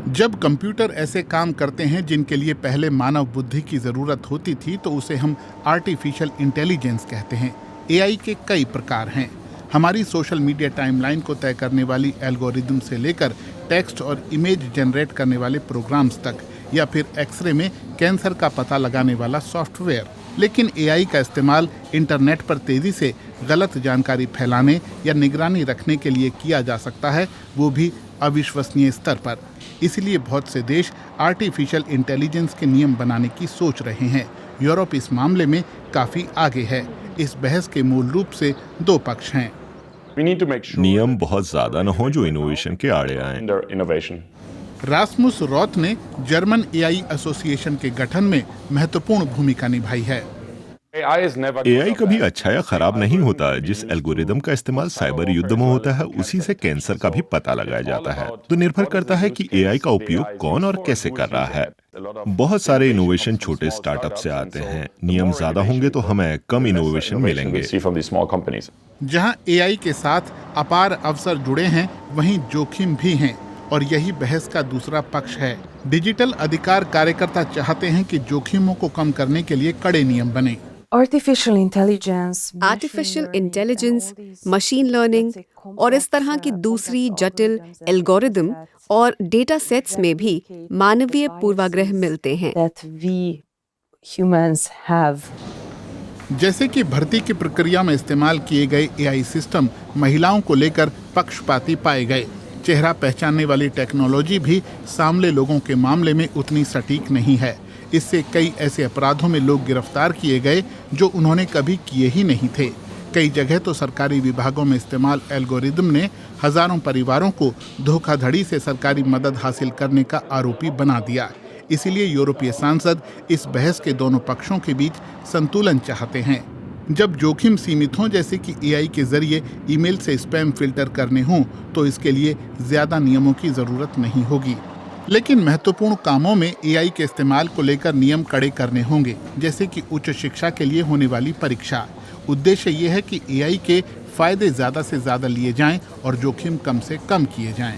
जब कंप्यूटर ऐसे काम करते हैं जिनके लिए पहले मानव बुद्धि की ज़रूरत होती थी तो उसे हम आर्टिफिशियल इंटेलिजेंस कहते हैं। एआई के कई प्रकार हैं। हमारी सोशल मीडिया टाइमलाइन को तय करने वाली एल्गोरिदम से लेकर टेक्स्ट और इमेज जनरेट करने वाले प्रोग्राम्स तक, या फिर एक्सरे में कैंसर का पता लगाने वाला सॉफ्टवेयर। लेकिन एआई का इस्तेमाल इंटरनेट पर तेज़ी से गलत जानकारी फैलाने या निगरानी रखने के लिए किया जा सकता है, वो भी अविश्वसनीय स्तर पर। इसलिए बहुत से देश आर्टिफिशियल इंटेलिजेंस के नियम बनाने की सोच रहे हैं। यूरोप इस मामले में काफ़ी आगे है। इस बहस के मूल रूप से दो पक्ष हैं। नियम बहुत ज्यादा न हो जो इनोवेशन के आड़े आए। रास्मुस रॉथ ने जर्मन एआई एसोसिएशन के गठन में महत्वपूर्ण भूमिका निभाई है। एआई कभी अच्छा या खराब नहीं होता। जिस एल्गोरिदम का इस्तेमाल साइबर युद्ध में होता है उसी से कैंसर का भी पता लगाया जाता है। तो निर्भर करता है कि एआई का उपयोग कौन और कैसे कर रहा है। बहुत सारे इनोवेशन छोटे स्टार्टअप से आते हैं। नियम ज्यादा होंगे तो हमें कम इनोवेशन मिलेंगे। जहां एआई के साथ अपार अवसर जुड़े हैं, वहीं जोखिम भी हैं, और यही बहस का दूसरा पक्ष है। डिजिटल अधिकार कार्यकर्ता चाहते हैं कि जोखिमों को कम करने के लिए कड़े नियम बने। आर्टिफिशियल इंटेलिजेंस, मशीन लर्निंग और इस तरह की दूसरी जटिल एल्गोरिदम और डेटा सेट्स में भी मानवीय पूर्वाग्रह मिलते हैं। जैसे कि भर्ती की प्रक्रिया में इस्तेमाल किए गए एआई सिस्टम महिलाओं को लेकर पक्षपाती पाए गए। चेहरा पहचानने वाली टेक्नोलॉजी भी सामने लोगों के मामले में उतनी सटीक नहीं है। इससे कई ऐसे अपराधों में लोग गिरफ्तार किए गए जो उन्होंने कभी किए ही नहीं थे। कई जगह तो सरकारी विभागों में इस्तेमाल एल्गोरिदम ने हजारों परिवारों को धोखाधड़ी से सरकारी मदद हासिल करने का आरोपी बना दिया। इसीलिए यूरोपीय सांसद इस बहस के दोनों पक्षों के बीच संतुलन चाहते हैं। जब जोखिम सीमित हों, जैसे कि एआई के जरिए ईमेल से स्पैम फिल्टर करने हों, तो इसके लिए ज्यादा नियमों की जरूरत नहीं होगी। लेकिन महत्वपूर्ण कामों में एआई के इस्तेमाल को लेकर नियम कड़े करने होंगे, जैसे कि उच्च शिक्षा के लिए होने वाली परीक्षा। उद्देश्य ये है कि एआई के फायदे ज्यादा से ज्यादा लिए जाएं और जोखिम कम से कम किए जाएं।